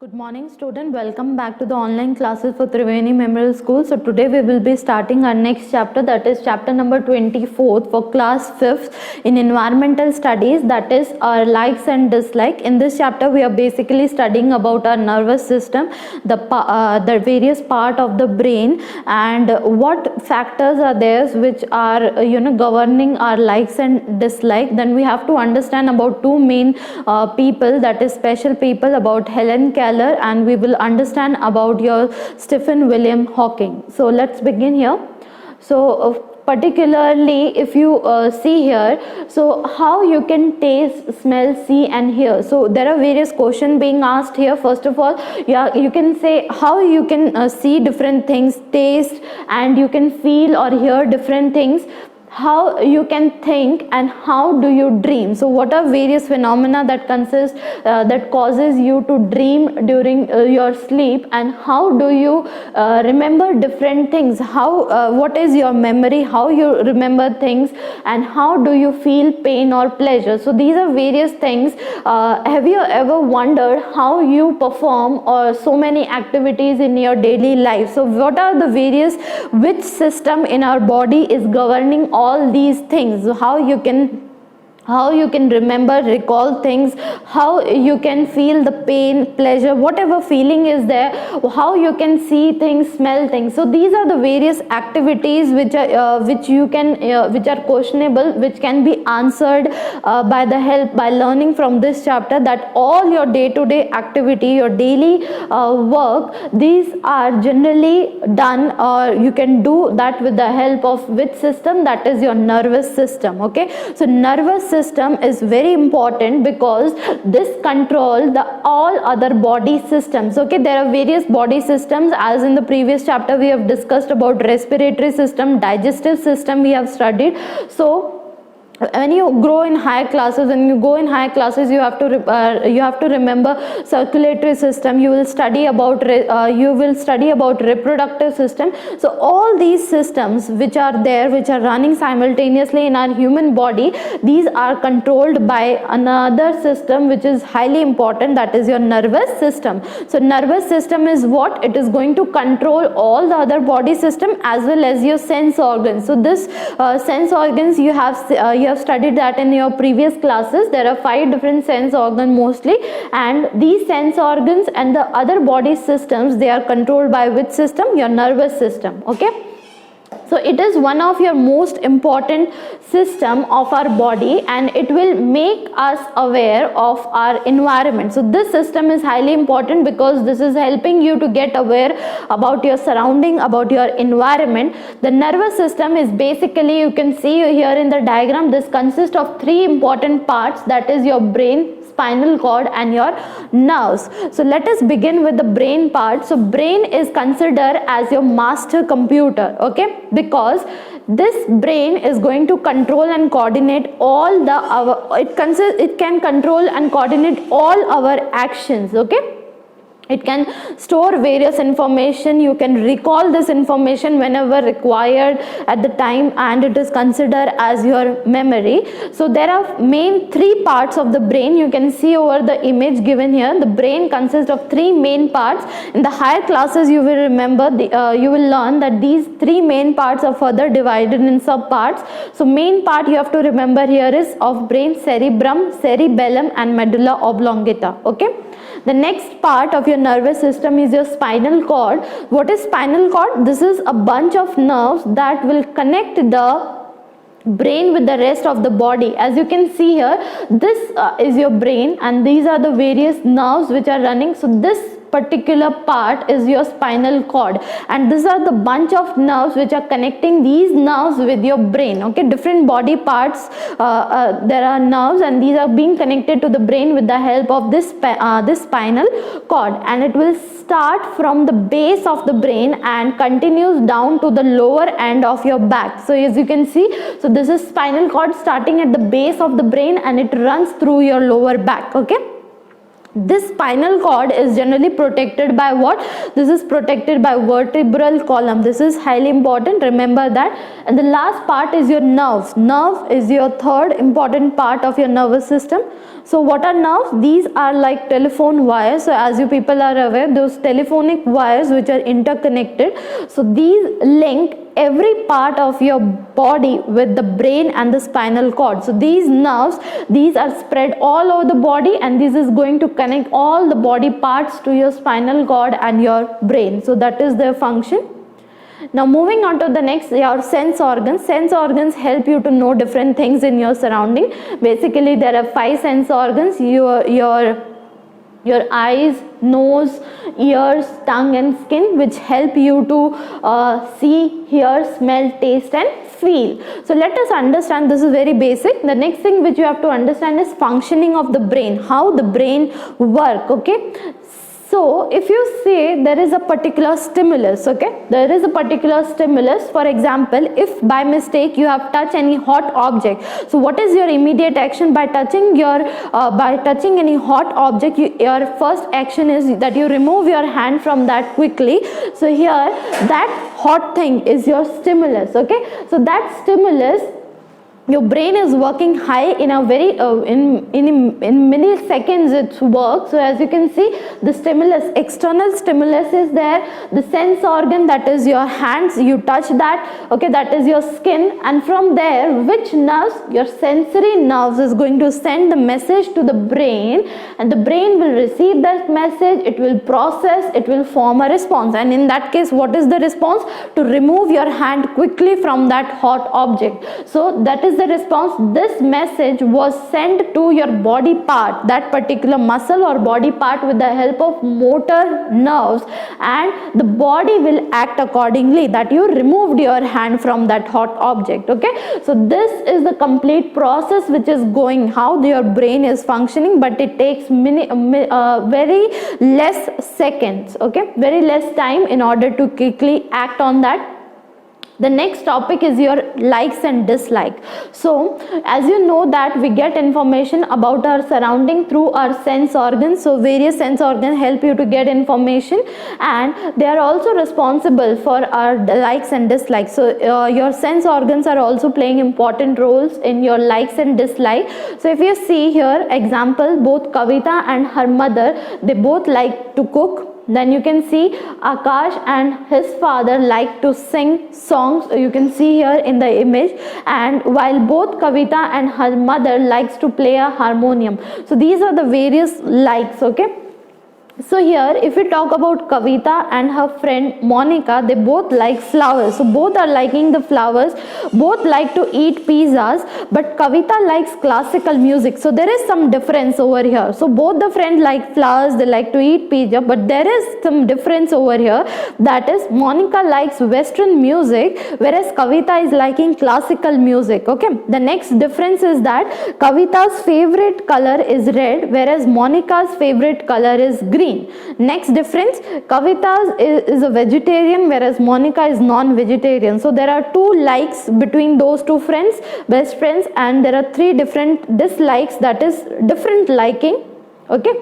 Good morning student, welcome back to the online classes for Triveni Memorial School. So today we will be starting our next chapter, that is chapter number 24 for class 5th in environmental studies, that is our likes and dislikes. In this chapter we are basically studying about our nervous system, the various part of the brain and what factors are there which are governing our likes and dislikes. Then we have to understand about two main people, that is special people, about Helen Keller, and we will understand about your Stephen William Hawking. So let's begin here. So particularly if you see here, so how you can taste, smell, see and hear. So there are various questions being asked here. First of all, you can say how you can see different things, taste, and you can feel or hear different things. How you can think and how do you dream. So what are various phenomena that consist that causes you to dream during your sleep, and how do you remember different things, how what is your memory, how you remember things, and how do you feel pain or pleasure. So these are various things. Have you ever wondered how you perform or so many activities in your daily life? So what are the various, which system in our body is governing all these things? How you can remember, recall things, how you can feel the pain, pleasure, whatever feeling is there, how you can see things, smell things. So these are the various activities which are which are questionable, which can be answered by learning from this chapter, that all your day-to-day activity, your daily work, these are generally done, or you can do that with the help of which system? That is your nervous system. Okay, so nervous system is very important because this controls the all other body systems. Okay, there are various body systems, as in the previous chapter we have discussed about respiratory system, digestive system we have studied. So when you grow in higher classes, you have to remember circulatory system, you will study about reproductive system. So all these systems which are there, which are running simultaneously in our human body, these are controlled by another system which is highly important, that is your nervous system. So nervous system is what? It is going to control all the other body system as well as your sense organs. So this sense organs, you have studied that in your previous classes. There are 5 different sense organs mostly, and these sense organs and the other body systems, they are controlled by which system? Your nervous system. Okay, so it is one of your most important system of our body, and it will make us aware of our environment. So this system is highly important because this is helping you to get aware about your surrounding, about your environment. The nervous system is basically, you can see here in the diagram, this consists of 3 important parts, that is your brain, spinal cord and your nerves. So let us begin with the brain part. So brain is considered as your master computer, okay, because this brain is going to control and coordinate all it can control and coordinate all our actions. Okay, it can store various information, you can recall this information whenever required at the time, and it is considered as your memory. So there are main 3 parts of the brain. You can see over the image given here, the brain consists of 3 main parts. In the higher classes you will remember, you will learn that these 3 main parts are further divided in sub parts. So main part you have to remember here is of brain: cerebrum, cerebellum and medulla oblongata. Okay, the next part of your nervous system is your spinal cord. What is spinal cord? This is a bunch of nerves that will connect the brain with the rest of the body. As you can see here, this is your brain, and these are the various nerves which are running. So this particular part is your spinal cord, and these are the bunch of nerves which are connecting these nerves with your brain. Okay, different body parts, there are nerves, and these are being connected to the brain with the help of this spinal cord, and it will start from the base of the brain and continues down to the lower end of your back. So as you can see, so this is spinal cord starting at the base of the brain and it runs through your lower back. Okay, This spinal cord is generally protected by what? This is protected by vertebral column. This is highly important, remember that. And the last part is your nerves. Nerve is your third important part of your nervous system. So what are nerves? These are like telephone wires. So as you people are aware, those telephonic wires which are interconnected. So these link every part of your body with the brain and the spinal cord. So these nerves, these are spread all over the body, and this is going to connect all the body parts to your spinal cord and your brain. So that is their function. Now moving on to the next, your sense organs. Sense organs help you to know different things in your surrounding. Basically there are 5 sense organs: your eyes, nose, ears, tongue and skin, which help you to see, hear, smell, taste and feel. So let us understand, this is very basic. The next thing which you have to understand is functioning of the brain, how the brain work. Okay, so if you say there is a particular stimulus, okay, there is a particular stimulus. For example, if by mistake you have touched any hot object, so what is your immediate action? By touching any hot object, your first action is that you remove your hand from that quickly. So here that hot thing is your stimulus. Okay, so that stimulus, your brain is working high in a very in milliseconds it works. So as you can see, the stimulus, external stimulus is there, the sense organ, that is your hands, you touch that, okay, that is your skin, and from there which nerves, your sensory nerves is going to send the message to the brain, and the brain will receive that message, it will process, it will form a response. And in that case, what is the response? To remove your hand quickly from that hot object. So that is the response. This message was sent to your body part, that particular muscle or body part, with the help of motor nerves, and the body will act accordingly, that you removed your hand from that hot object. Okay, so this is the complete process which is going, how your brain is functioning, but it takes very less seconds, okay, very less time in order to quickly act on that. The next topic is your likes and dislikes. So as you know that we get information about our surrounding through our sense organs. So various sense organs help you to get information, and they are also responsible for our likes and dislikes. So your sense organs are also playing important roles in your likes and dislikes. So if you see here example, both Kavita and her mother, they both like to cook. Then you can see Akash and his father like to sing songs, you can see here in the image, and while both Kavita and her mother likes to play a harmonium. So these are the various likes. Okay, so here if we talk about Kavita and her friend Monica, they both like flowers. So both are liking the flowers, both like to eat pizzas, but Kavita likes classical music. So there is some difference over here. So both the friends like flowers, they like to eat pizza, but there is some difference over here. That is, Monica likes western music, whereas Kavita is liking classical music. Okay, the next difference is that Kavita's favorite color is red, whereas Monica's favorite color is green. Next difference, Kavita is a vegetarian, whereas Monica is non-vegetarian. So there are 2 likes between those 2 friends, best friends, and there are 3 different dislikes, that is different liking. Okay,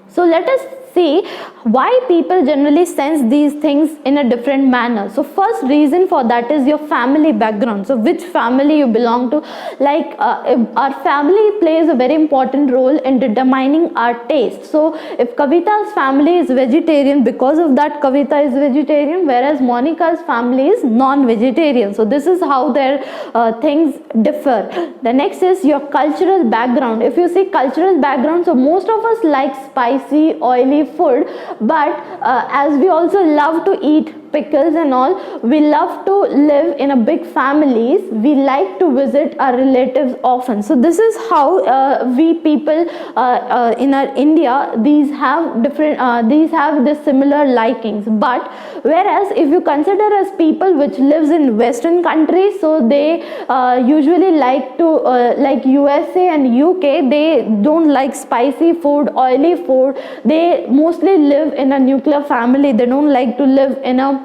so let us see why people generally sense these things in a different manner. So first reason for that is your family background. So which family you belong to, like our family plays a very important role in determining our taste. So if Kavita's family is vegetarian, because of that Kavita is vegetarian, whereas Monica's family is non-vegetarian. So this is how their things differ. The next is your cultural background. If you see cultural background, so most of us like spicy, oily food, but as we also love to eat pickles and all, we love to live in a big families, we like to visit our relatives often. So this is how we people in our India, these have different these have the similar likings. But whereas if you consider as people which lives in western countries, so they usually like to like USA and UK, they don't like spicy food, oily food, they mostly live in a nuclear family, they don't like to live in a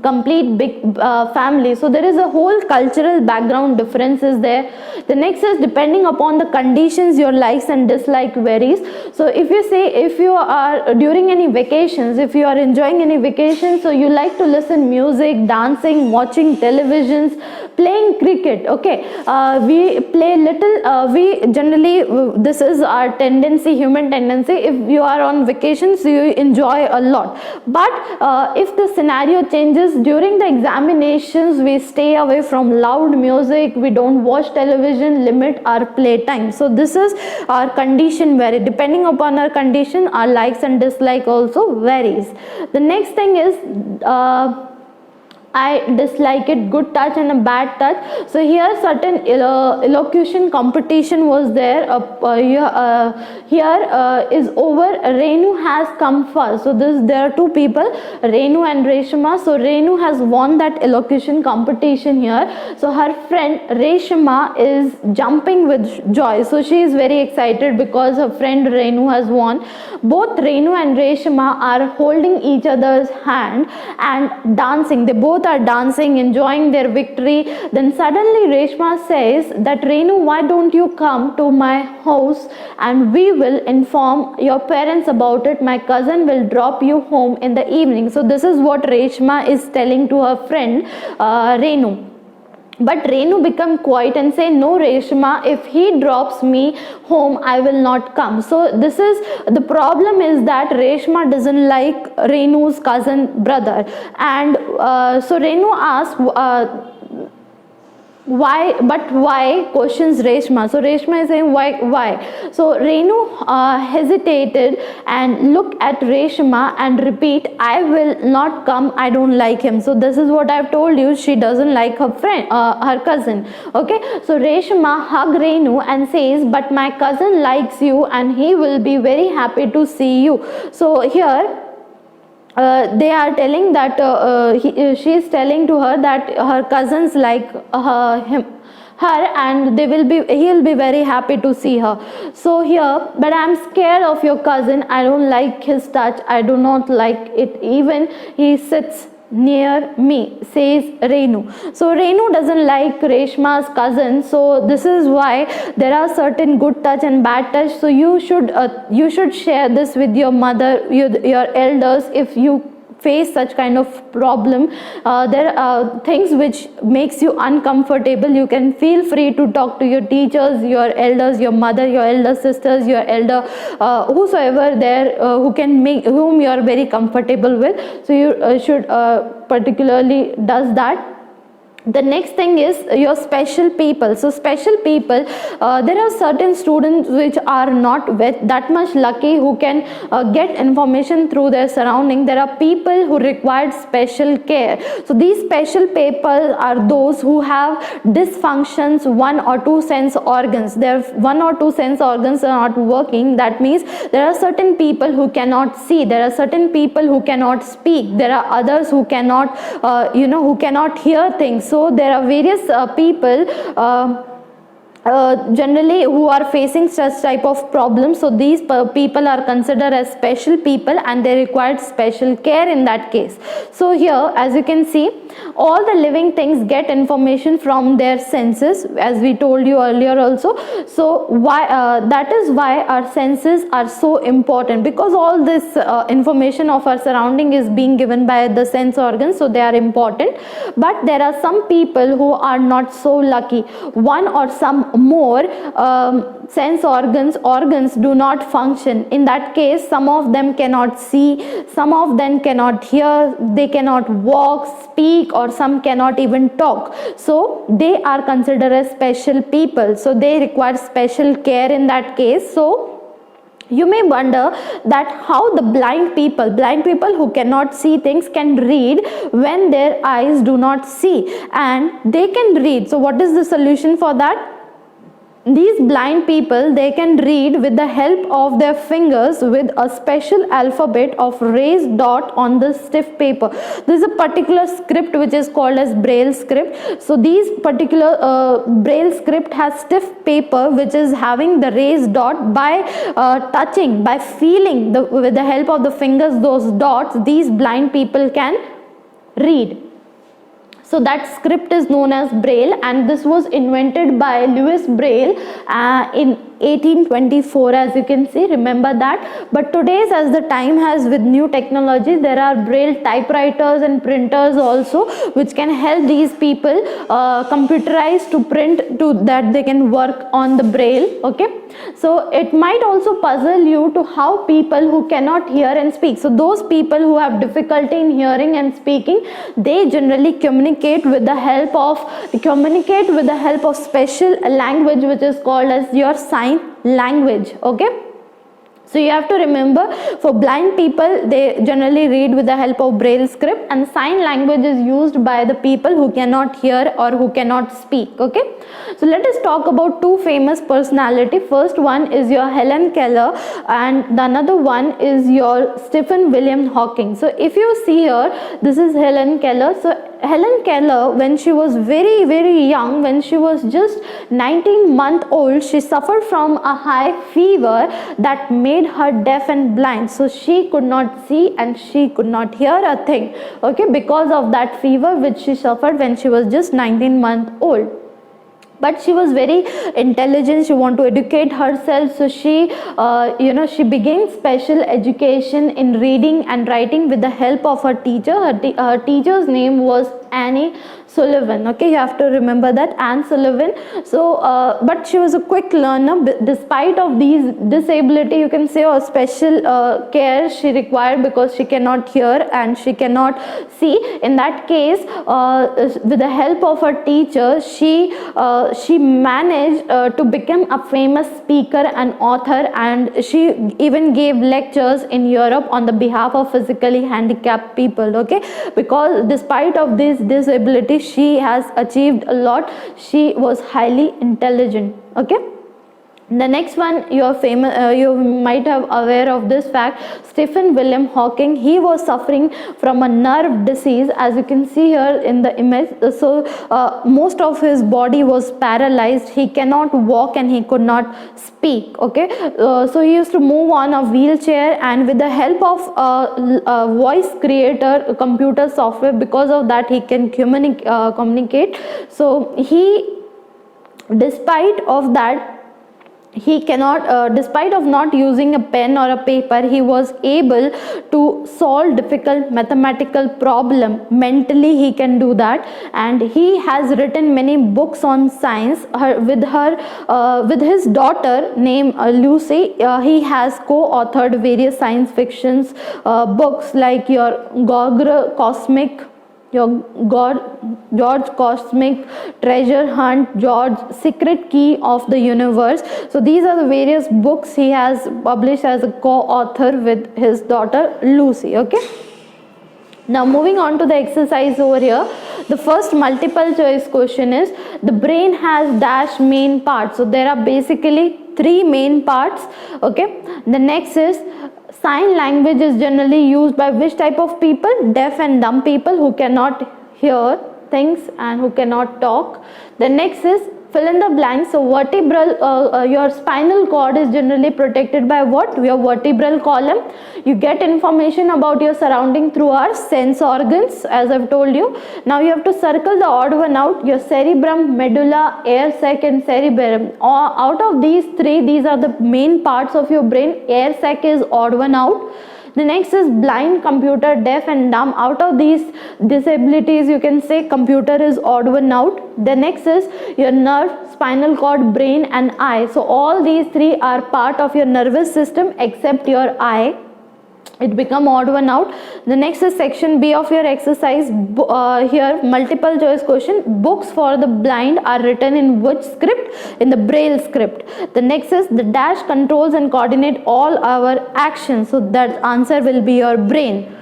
complete big family. So there is a whole cultural background difference is there. The next is depending upon the conditions your likes and dislike varies. So if you say, if you are during any vacations, if you are enjoying any vacation, so you like to listen music, dancing, watching televisions, playing cricket. Okay, we play little, we generally, this is our tendency, human tendency. If you are on vacations, you enjoy a lot. But if the scenario changes during the examinations, we stay away from loud music, we don't watch television, limit our play time. So this is our condition vary. Depending upon our condition, our likes and dislike also varies. The next thing is I dislike it, good touch and a bad touch. So here certain elocution competition was there. Here is over. Renu has come first. So there are two people, Renu and Reshma. So Renu has won that elocution competition here. So her friend Reshma is jumping with joy. So she is very excited because her friend Renu has won. Both Renu and Reshma are holding each other's hand and dancing. They both are dancing, enjoying their victory. Then suddenly Reshma says that, Renu, why don't you come to my house and we will inform your parents about it. My cousin will drop you home in the evening. So this is what Reshma is telling to her friend Renu. But Renu become quiet and say, no Reshma, if he drops me home, I will not come. So this is, the problem is that Reshma doesn't like Renu's cousin brother. And so Renu asks, why, but why, questions Reshma. So Reshma is saying, why? So Renu hesitated and looked at Reshma and repeat, I will not come, I don't like him. So this is what I've told you, she doesn't like her friend, her cousin. Okay, so Reshma hugged Renu and says, but my cousin likes you and he will be very happy to see you. So here they are telling that she is telling to her that her cousins like her and he'll be very happy to see her. So here, but I'm scared of your cousin, I don't like his touch, I do not like it, even he sits near me, says Renu. So Renu doesn't like Reshma's cousin. So this is why there are certain good touch and bad touch. So you should share this with your mother, your elders. If you face such kind of problem, there are things which makes you uncomfortable, you can feel free to talk to your teachers, your elders, your mother, your elder sisters, your elder, whosoever there whom you are very comfortable with. So you should particularly does that. The next thing is your special people. So special people, there are certain students which are not that much lucky who can get information through their surrounding. There are people who require special care. So these special people are those who have dysfunctions, 1 or 2 sense organs. Their 1 or 2 sense organs are not working. That means there are certain people who cannot see. There are certain people who cannot speak. There are others who cannot, who cannot hear things. So there are various people generally who are facing such type of problems. So these people are considered as special people and they require special care in that case. So here, as you can see, all the living things get information from their senses, as we told you earlier also. So why that is why our senses are so important, because all this information of our surrounding is being given by the sense organs, so they are important. But there are some people who are not so lucky. One or some more sense organs do not function. In that case, some of them cannot see, some of them cannot hear, they cannot walk, speak, or some cannot even talk. So they are considered as special people. So they require special care in that case. So you may wonder that how the blind people who cannot see things can read when their eyes do not see, and they can read. So what is the solution for that? These blind people, they can read with the help of their fingers with a special alphabet of raised dot on the stiff paper. This is a particular script which is called as Braille script. So these particular Braille script has stiff paper which is having the raised dot. By touching, by feeling with the help of the fingers those dots, these blind people can read. So that script is known as Braille, and this was invented by Louis Braille in 1824, as you can see, remember that. But today's, as the time has with new technology, there are Braille typewriters and printers also, which can help these people computerize to print to that they can work on the Braille. Okay, so it might also puzzle you to how people who cannot hear and speak, so those people who have difficulty in hearing and speaking, they generally communicate with the help of special language, which is called as your sign language. Okay, so you have to remember, for blind people, they generally read with the help of Braille script, and sign language is used by the people who cannot hear or who cannot speak. Okay, so let us talk about two famous personality. First one is your Helen Keller, and the another one is your Stephen William Hawking. So if you see here, this is Helen Keller. So Helen Keller, when she was very young, when she was just 19-month old, she suffered from a high fever that made her deaf and blind. So she could not see and she could not hear a thing. Okay, because of that fever which she suffered when she was just 19-month old. But she was very intelligent. She wanted to educate herself, so she she began special education in reading and writing with the help of her teacher. Her teacher's name was Annie Sullivan. Okay, you have to remember that, Anne Sullivan. So but she was a quick learner despite of these disability, you can say, or special care she required, because she cannot hear and she cannot see. In that case, with the help of her teacher, she managed to become a famous speaker and author, and she even gave lectures in Europe on the behalf of physically handicapped people. Okay, because despite of this disability, she has achieved a lot. She was highly intelligent. Okay, the next one, you might have aware of this fact, Stephen William Hawking. He was suffering from a nerve disease, as you can see here in the image. So most of his body was paralyzed. He cannot walk and he could not speak. Okay, so he used to move on a wheelchair, and with the help of a voice creator computer software, because of that he can communicate. So he, despite of that, he cannot despite of not using a pen or a paper, he was able to solve difficult mathematical problem. Mentally he can do that, and he has written many books on science. With his daughter named Lucy, he has co-authored various science fictions books like your George Cosmic Treasure Hunt, George Secret Key of the Universe. So these are the various books he has published as a co-author with his daughter Lucy. Okay, now moving on to the exercise over here. The first multiple choice question is, the brain has dash main parts. So there are basically 3 main parts. Okay, the next is, sign language is generally used by which type of people? Deaf and dumb people who cannot hear things and who cannot talk. The next is, fill in the blank. So vertebral, your spinal cord is generally protected by what? Your vertebral column. You get information about your surrounding through our sense organs, as I've told you. Now you have to circle the odd one out. Your cerebrum, medulla, air sac and cerebellum. Out of these 3, these are the main parts of your brain. Air sac is odd one out. The next is blind, computer, deaf and dumb. Out of these disabilities, you can say computer is odd one out. The next is your nerve, spinal cord, brain and eye. So all these 3 are part of your nervous system except your eye. It become odd one out. The next is section B of your exercise. Here multiple choice question. Books for the blind are written in which script? In the Braille script. The next is, the dash controls and coordinate all our actions. So that answer will be your brain.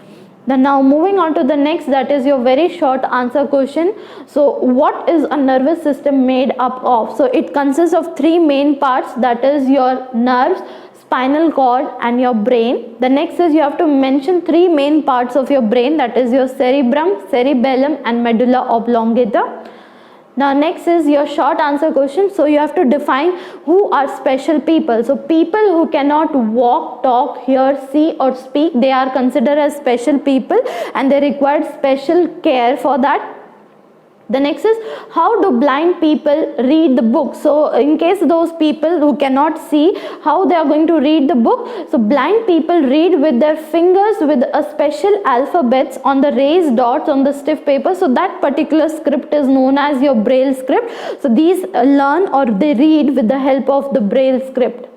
Then now moving on to the next, that is your very short answer question. So what is a nervous system made up of? So it consists of 3 main parts, that is your nerves, spinal cord and your brain. The next is, you have to mention 3 main parts of your brain, that is your cerebrum, cerebellum and medulla oblongata. Now next is your short answer question. So you have to define who are special people. So people who cannot walk, talk, hear, see or speak, they are considered as special people and they require special care for that. The next is, how do blind people read the book? So in case those people who cannot see, how they are going to read the book? So blind people read with their fingers with a special alphabets on the raised dots on the stiff paper. So that particular script is known as your Braille script. So these learn or they read with the help of the Braille script.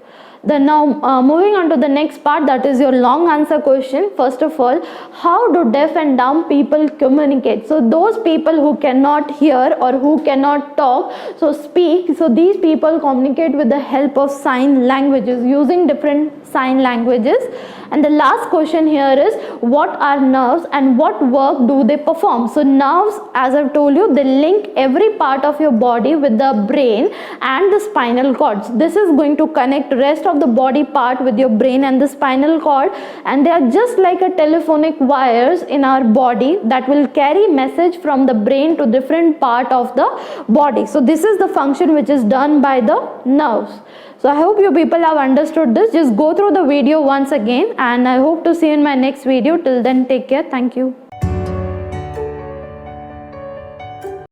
Then now moving on to the next part, that is your long answer question. First of all, how do deaf and dumb people communicate? So those people who cannot hear or who cannot talk, so speak, so these people communicate with the help of sign languages, using different sign languages. And the last question here is, what are nerves and what work do they perform? So nerves, as I've told you, they link every part of your body with the brain and the spinal cords. This is going to connect rest of the body part with your brain and the spinal cord, and they are just like a telephonic wires in our body that will carry message from the brain to different part of the body. So this is the function which is done by the nerves. So I hope you people have understood this. Just go through the video once again, and I hope to see you in my next video. Till then, take care. Thank you.